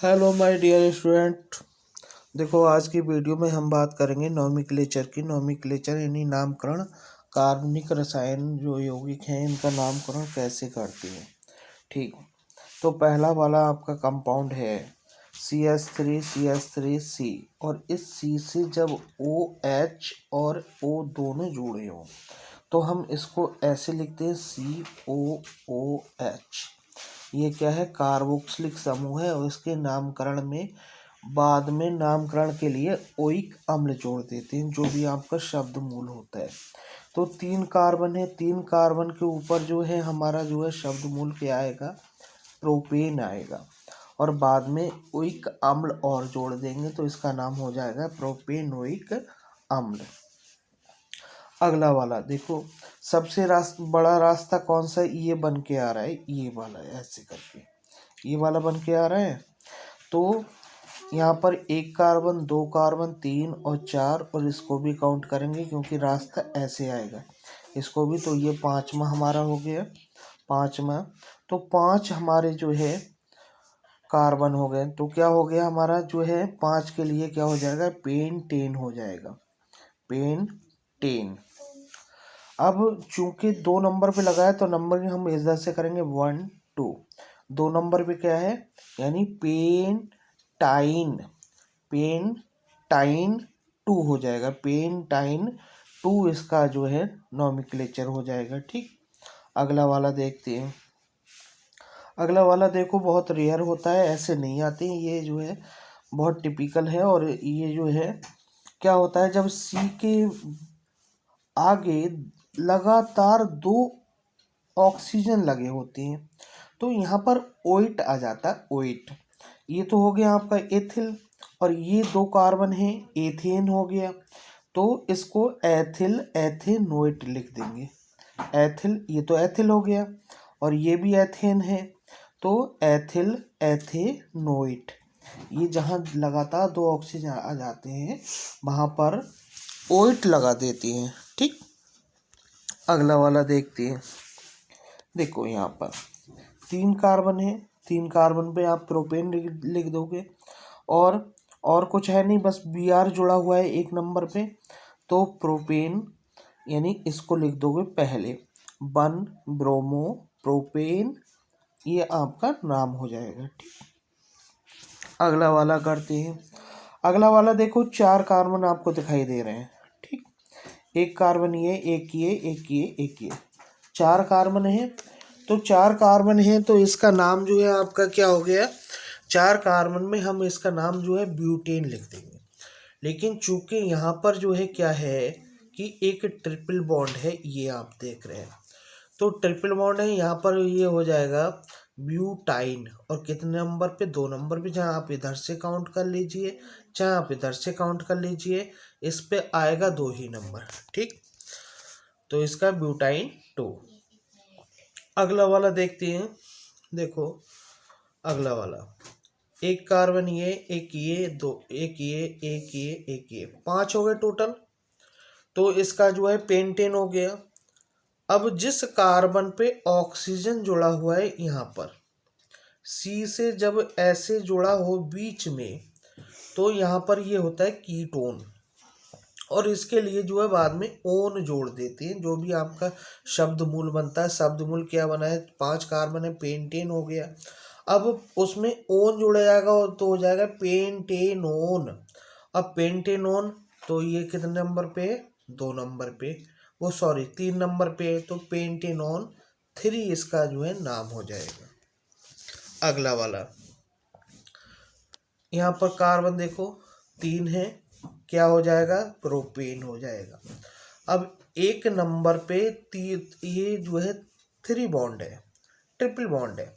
Hello my dear student. देखो, आज की वीडियो में हम बात करेंगे नोमेनक्लेचर की। नोमेनक्लेचर यानी नामकरण। कार्बनिक रसायन जो यौगिक हैं इनका नामकरण कैसे करते हैं। ठीक, तो पहला वाला आपका कंपाउंड है CH3CH3C, और इस C से जब OH और O दोनों जुड़े हों तो हम इसको ऐसे लिखते हैं COOH। ये क्या है, कार्बोक्सिलिक समूह है, और इसके नामकरण में बाद में नामकरण के लिए ओइक अम्ल जोड़ देते हैं, जो भी आपका शब्द मूल होता है। तो 3 कार्बन है, 3 कार्बन के ऊपर जो है हमारा जो है शब्द मूल क्या आएगा, प्रोपेन आएगा, और बाद में ओइक अम्ल और जोड़ देंगे तो इसका नाम हो जाएगा प्रोपेनोइक अम्ल। अगला वाला देखो, सबसे बड़ा रास्ता कौन सा, ये बन के आ रहा है, ये वाला ऐसे करके ये वाला बन के आ रहा है। तो यहाँ पर 1 कार्बन, 2 कार्बन, 3 और 4, और इसको भी काउंट करेंगे क्योंकि रास्ता ऐसे आएगा इसको भी। तो ये 5वां हमारा हो गया, 5वां। तो 5 हमारे जो है कार्बन हो गए, तो क्या हो गया हमारा जो है 5 के लिए क्या हो जाएगा, पेंटेन हो जाएगा, पेंटेन। अब चूंकि 2 नंबर पे लगाया तो नंबर हम इधर से करेंगे 1 2। 2 नंबर पे क्या है, यानी पेंटाइन, पेंटाइन 2 हो जाएगा, पेंटाइन 2 इसका जो है नोमेनक्लेचर हो जाएगा। ठीक, अगला वाला देखते हैं। अगला वाला देखो, बहुत रेयर होता है, ऐसे नहीं आते हैं, ये जो है बहुत टिपिकल है। और ये जो है क्या होता है, जब सी के आगे लगातार 2 ऑक्सीजन लगे होते हैं तो यहाँ पर ओइट आ जाता है, ओइट। ये तो हो गया आपका एथिल, और ये 2 कार्बन है, एथेन हो गया, तो इसको एथिल एथेनोइट लिख देंगे। एथिल, ये तो एथिल हो गया, और ये भी एथेन है, तो एथिल एथेनोइट। ये जहाँ लगातार 2 ऑक्सीजन आ जाते हैं वहाँ पर ओइट लगा देती हैं। ठीक, अगला वाला देखते हैं। देखो यहाँ पर 3 कार्बन है, 3 कार्बन पे आप प्रोपेन लिख दोगे, और कुछ है नहीं, बस Br जुड़ा हुआ है 1 नंबर पे, तो प्रोपेन यानी इसको लिख दोगे पहले, 1 ब्रोमो प्रोपेन, ये आपका नाम हो जाएगा। ठीक, अगला वाला करते हैं। अगला वाला देखो, 4 कार्बन आपको दिखाई दे रहे हैं। ठीक, 1 कार्बन ये, एक ये, एक ये, एक ये, 4 कार्बन है। तो 4 कार्बन है तो इसका नाम जो है आपका क्या हो गया, 4 कार्बन में हम इसका नाम जो है ब्यूटेन लिख देंगे। लेकिन चूंकि यहाँ पर जो है क्या है कि एक ट्रिपल बॉन्ड है, ये आप देख रहे हैं, तो ट्रिपल बॉन्ड है यहाँ पर, ये हो जाएगा ब्यूटाइन। और कितने नंबर पे, 2 नंबर पे, जहाँ आप इधर से काउंट कर लीजिए चाहे आप इधर से काउंट कर लीजिए, इस पे आएगा 2 ही नंबर। ठीक, तो इसका ब्यूटाइन 2। अगला वाला देखते हैं। देखो, अगला वाला 1 कार्बन ये, एक ये, 2, एक ये, एक ये, एक ये, 5 हो गए टोटल। तो इसका जो है पेंटेन हो गया। अब जिस कार्बन पे ऑक्सीजन जुड़ा हुआ है यहाँ पर, सी से जब ऐसे जुड़ा हो बीच में, तो यहाँ पर ये होता है कीटोन, और इसके लिए जो है बाद में ओन जोड़ देते हैं, जो भी आपका शब्द मूल बनता है। शब्द मूल क्या बना है, 5 कार्बन है, पेंटेन हो गया। अब उसमें ओन जोड़ा जाएगा तो हो जाएगा पेंटेनोन। अब पेंटेनोन, तो ये कितने नंबर पे, 2 नंबर पे, वो सॉरी 3 नंबर पे, तो पेंटेनोन 3 इसका जो है नाम हो जाएगा। अगला वाला यहाँ पर कार्बन देखो 3 है, क्या हो जाएगा, प्रोपेन हो जाएगा। अब 1 नंबर पे ये जो है 3 बॉन्ड है, ट्रिपल बॉन्ड है,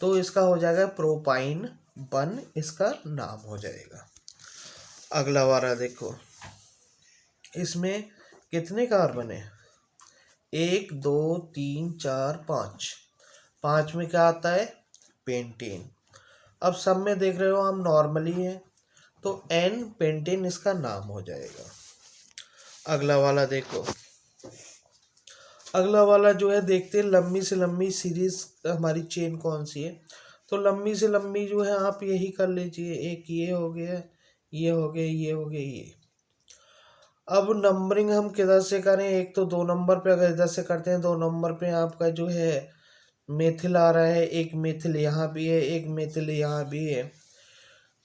तो इसका हो जाएगा प्रोपाइन 1, इसका नाम हो जाएगा। अगला वाला देखो, इसमें कितने कार्बन है, 1 2 3 4 5, 5 में क्या आता है, पेंटेन। अब सब में देख रहे हो हम नॉर्मली है, तो एन पेंटेन इसका नाम हो जाएगा। अगला वाला देखो, अगला वाला जो है देखते हैं, लंबी से लंबी सीरीज हमारी चेन कौन सी है। तो लंबी से लंबी जो है आप यही कर लीजिए, एक ये हो गया, ये हो गया, ये हो गया, ये। अब नंबरिंग हम किधर से करें, एक तो 2 नंबर पे अगर इधर से करते हैं, 2 नंबर पे आपका जो है मेथिल आ रहा है, एक मेथिल यहाँ भी है, एक मेथिल यहाँ भी है।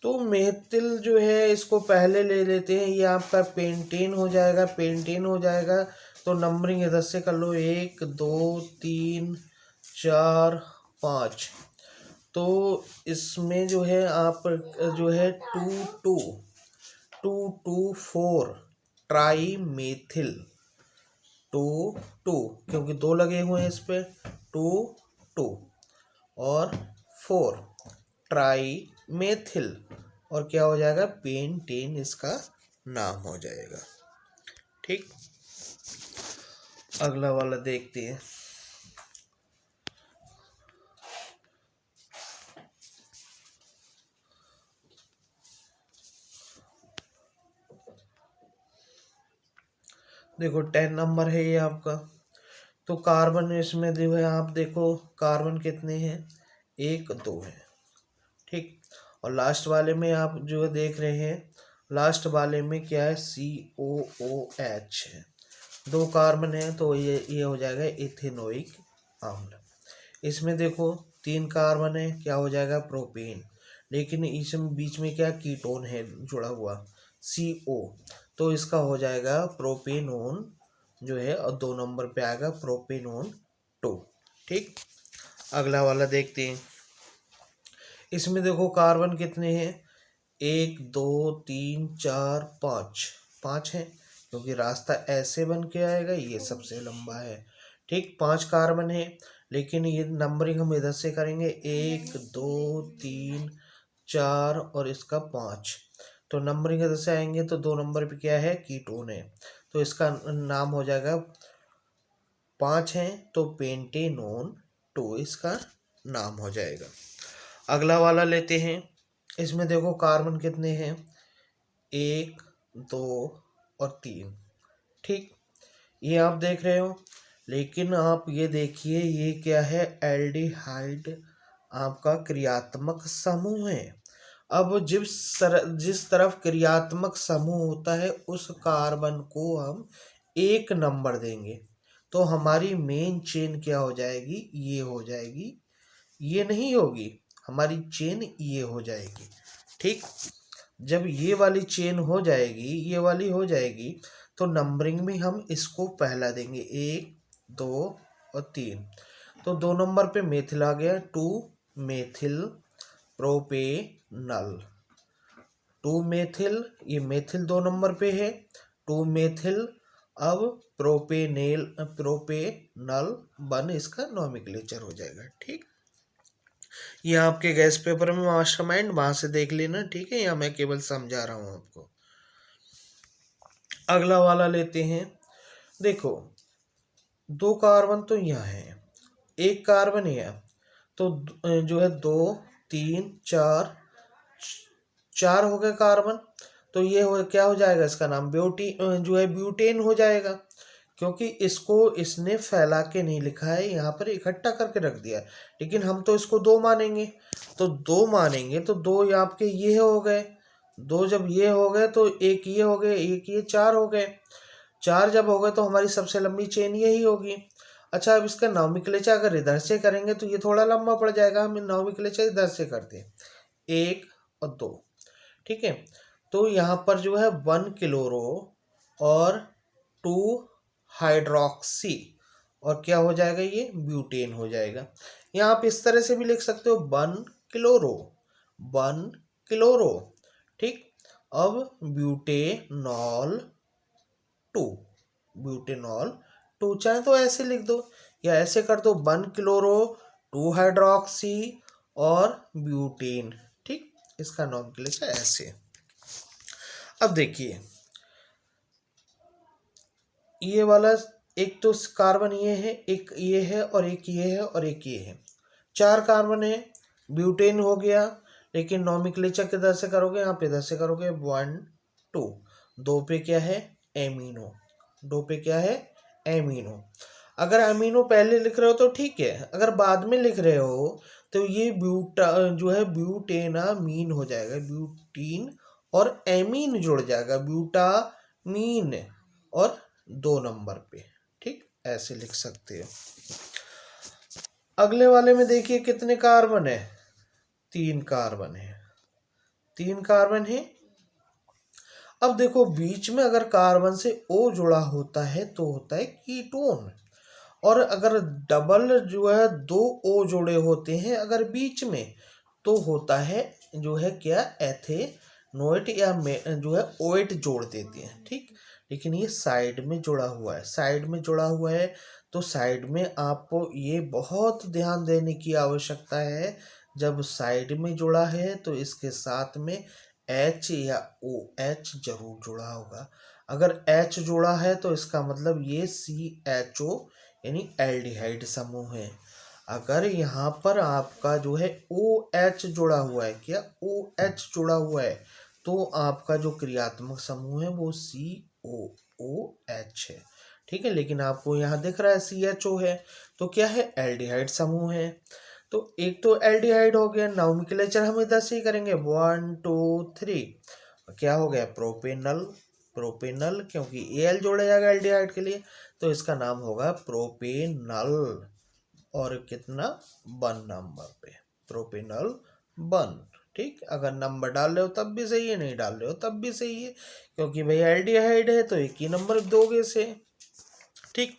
तो मेथिल जो है इसको पहले ले लेते हैं, ये आपका पेंटेन हो जाएगा, पेंटेन हो जाएगा। तो नंबरिंग इधर से कर लो, 1 2 3 4 5। तो इसमें जो है आप जो है 2 2 ट्राई मेथिल, 2 2 क्योंकि 2 लगे हुए हैं इस पे, 2 2 और 4 ट्राई मेथिल, और क्या हो जाएगा, पेंटेन इसका नाम हो जाएगा। ठीक, अगला वाला देखते हैं। देखो 10 नंबर है ये आपका। तो कार्बन इसमें जो है आप देखो कार्बन कितने हैं, 1 2 है। ठीक, और लास्ट वाले में आप जो देख रहे हैं, लास्ट वाले में क्या है, COOH है, 2 कार्बन है, तो ये हो जाएगा इथेनोइक अम्ल। इसमें देखो 3 कार्बन है, क्या हो जाएगा, प्रोपेन। लेकिन इसमें बीच में क्या कीटोन है जुड़ा हुआ, CO, तो इसका हो जाएगा प्रोपेनोन जो है, और 2 नंबर पे आएगा प्रोपेनोन 2। ठीक, अगला वाला देखते हैं। इसमें देखो कार्बन कितने हैं, 1 2 3 4 5, 5 है, क्योंकि रास्ता ऐसे बन के आएगा, ये सबसे लंबा है। ठीक, 5 कार्बन है, लेकिन ये नंबरिंग हम इधर से करेंगे, 1 2 3 4 और इसका 5। तो नंबरिंग इधर से आएंगे तो 2 नंबर पे क्या है, कीटोन है, तो इसका नाम हो जाएगा, 5 है तो पेंटेनोन 2 इसका नाम हो जाएगा। अगला वाला लेते हैं। इसमें देखो कार्बन कितने हैं, 1 2 और 3। ठीक, ये आप देख रहे हो, लेकिन आप ये देखिए ये क्या है, एल्डिहाइड आपका क्रियात्मक समूह है। अब जिस तरफ क्रियात्मक समूह होता है उस कार्बन को हम 1 नंबर देंगे, तो हमारी मेन चेन क्या हो जाएगी, ये हो जाएगी, ये नहीं होगी, हमारी चेन ये हो जाएगी। ठीक, जब ये वाली चेन हो जाएगी, ये वाली हो जाएगी, तो नंबरिंग में हम इसको पहला देंगे, 1 2 और 3। तो 2 नंबर पे मेथिल आ गया, 2 मेथिल प्रोपेनल, 2 मेथिल, ये मेथिल 2 नंबर पे है, 2 मेथिल। अब प्रोपेनल 1 इसका नॉमेनक्लेचर हो जाएगा। ठीक, ये आपके गैस पेपर में मास्टरमाइंड वहां से देख लेना। ठीक है, या मैं केवल समझा रहा हूं आपको। अगला वाला लेते हैं। देखो 2 कार्बन तो यहाँ है, 1 कार्बन है, तो जो है 2 3 4 4 हो गए कार्बन। तो ये हो क्या हो जाएगा, इसका नाम जो है ब्यूटेन हो जाएगा, क्योंकि इसको इसने फैला के नहीं लिखा है, यहाँ पर इकट्ठा करके रख दिया है। लेकिन हम तो इसको 2 मानेंगे, तो 2 मानेंगे तो 2 आपके ये हो गए, 2 जब ये हो गए तो एक ये हो गए, एक ये 4 हो गए। 4 जब हो गए तो हमारी सबसे लंबी चेन यही होगी। अच्छा, अब इसका नॉमेनक्लेचर अगर इधर से करेंगे तो ये थोड़ा लंबा पड़ जाएगा, हम नॉमेनक्लेचर इधर से करते हैं, 1 और 2। ठीक है, तो यहाँ पर जो है 1 क्लोरो और 2 हाइड्रोक्सी, और क्या हो जाएगा, ये ब्यूटेन हो जाएगा। यहाँ आप इस तरह से भी लिख सकते हो, 1 क्लोरो 1 क्लोरो। ठीक, अब ब्यूटेनॉल 2, ब्यूटेनॉल 2, चाहे तो ऐसे लिख दो या ऐसे कर दो, 1 क्लोरो 2 हाइड्रोक्सी और ब्यूटेन। ठीक, इसका नॉमेनक्लेचर ऐसे। अब देखिए ये वाला, एक तो कार्बन ये है, एक ये है, और एक ये है, और एक ये है, 4 कार्बन है, ब्यूटेन हो गया। लेकिन नॉमेनक्लेचर किधर से करोगे, आप इधर से करोगे, 1 2। 2 पे क्या है, एमिनो, 2 पे क्या है, एमिनो। अगर अमीनो पहले लिख रहे हो तो ठीक है, अगर बाद में लिख रहे हो तो ये जो है ब्यूटेनामीन हो जाएगा, ब्यूटीन और एमीन जुड़ जाएगा, ब्यूटामीन और 2 नंबर पे, ठीक, ऐसे लिख सकते हो। अगले वाले में देखिए कितने कार्बन है, 3 कार्बन है, 3 कार्बन है। अब देखो बीच में अगर कार्बन से O जुड़ा होता है तो होता है कीटोन, और अगर डबल जो है 2 O जुड़े होते हैं अगर बीच में तो होता है जो है क्या, एथेनोएट या जो है ओएट जोड़ देते हैं, ठीक। लेकिन ये साइड में जुड़ा हुआ है, साइड में जुड़ा हुआ है, तो साइड में आपको ये बहुत ध्यान देने की आवश्यकता है। जब साइड में जुड़ा है तो इसके साथ में H या OH जरूर जुड़ा होगा। अगर H जुड़ा है तो इसका मतलब ये CHO यानी एल्डिहाइड समूह है। अगर यहाँ पर आपका जो है OH जुड़ा हुआ है, क्या OH जुड़ा हुआ है, तो आपका जो क्रियात्मक समूह है वो COOH है, ठीक है। लेकिन आपको यहाँ दिख रहा है CHO है, तो क्या है, एल्डिहाइड समूह है। तो एक तो एल्डिहाइड हो गया, नॉमेनक्लेचर हम इधर से ही करेंगे, 1 2 3, क्या हो गया, प्रोपेनल, प्रोपेनल क्योंकि Al जोड़ा जाएगा एल्डिहाइड के लिए, तो इसका नाम होगा प्रोपेनल। और कितना, 1 नंबर पे, प्रोपेनल 1, ठीक। अगर नंबर डाल रहे हो तब भी सही है, नहीं डाल रहे हो तब भी सही है, क्योंकि भाई एल्डिहाइड है तो एक ही नंबर दोगे से, ठीक।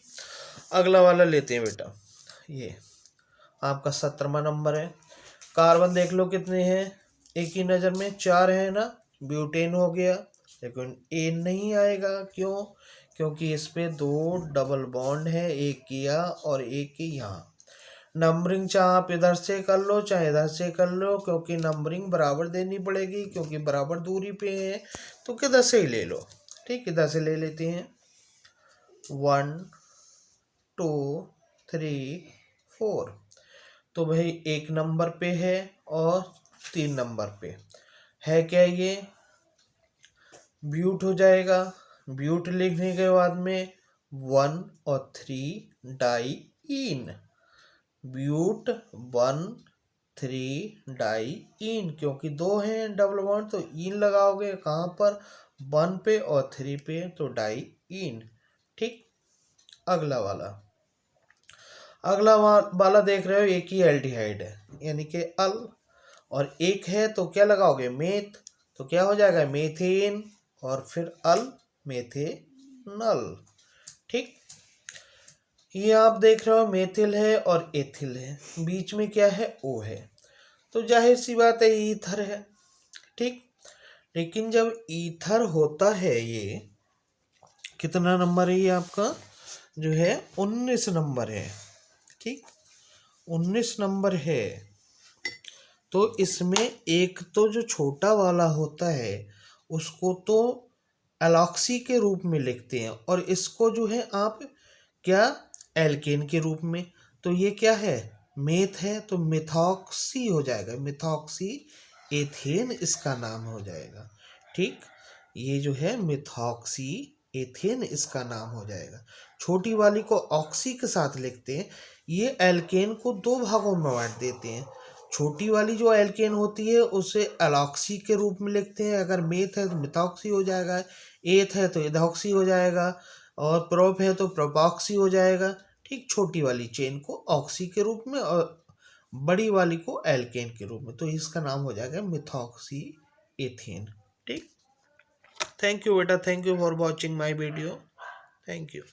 अगला वाला लेते हैं बेटा, ये आपका 17वां नंबर है। कार्बन देख लो कितने हैं, एक ही नज़र में 4 है ना, ब्यूटेन हो गया, लेकिन ए नहीं आएगा, क्यों, क्योंकि इस पे 2 डबल बॉन्ड है, एक किया और एक की यहाँ। नंबरिंग चाहे आप इधर से कर लो चाहे इधर से कर लो, क्योंकि नंबरिंग बराबर देनी पड़ेगी, क्योंकि बराबर दूरी पे है, तो किधर से ही ले लो, ठीक, इधर से ले लेते हैं, 1 2 3 4, तो भाई 1 नंबर पे है और 3 नंबर पे है, क्या ये ब्यूट हो जाएगा। ब्यूट लिखने के बाद में 1 और 3 डाईइन, ब्यूट 1 3 डाईइन, क्योंकि 2 हैं डबल बॉन्ड तो इन लगाओगे कहाँ पर, 1 पे और 3 पे, तो डाईइन, ठीक। अगला वाला, अगला वाला देख रहे हो, एक ही एल्डिहाइड है यानी कि अल, और एक है तो क्या लगाओगे, मेथ, तो क्या हो जाएगा, मेथेन, और फिर अल, मेथेनल, ठीक। ये आप देख रहे हो मेथिल है और एथिल है, बीच में क्या है, ओ है, तो जाहिर सी बात है ईथर है, ठीक। लेकिन जब ईथर होता है, ये कितना नंबर है, ये आपका जो है 19 नंबर है, ठीक, 19 नंबर है। तो इसमें एक तो जो छोटा वाला होता है उसको तो एलॉक्सी के रूप में लिखते हैं, और इसको जो है आप क्या, एल्केन के रूप में, तो ये क्या है, मेथ है, तो मिथॉक्सी हो जाएगा, मिथॉक्सी एथेन इसका नाम हो जाएगा, ठीक। ये जो है मिथॉक्सी एथेन इसका नाम हो जाएगा। छोटी वाली को ऑक्सी के साथ लिखते हैं। ये एल्केन को 2 भागों में बांट देते हैं। छोटी वाली जो एल्केन होती है उसे एलॉक्सी के रूप में लिखते हैं, अगर मेथ है तो मिथॉक्सी हो जाएगा, एथ है तो इथॉक्सी हो जाएगा, और प्रोप है तो प्रोपॉक्सी हो जाएगा, ठीक। छोटी वाली चेन को ऑक्सी के रूप में और बड़ी वाली को एल्केन के रूप में, तो इसका नाम हो जाएगा मिथॉक्सी एथेन, ठीक। थैंक यू बेटा, thank you for watching my video, thank you.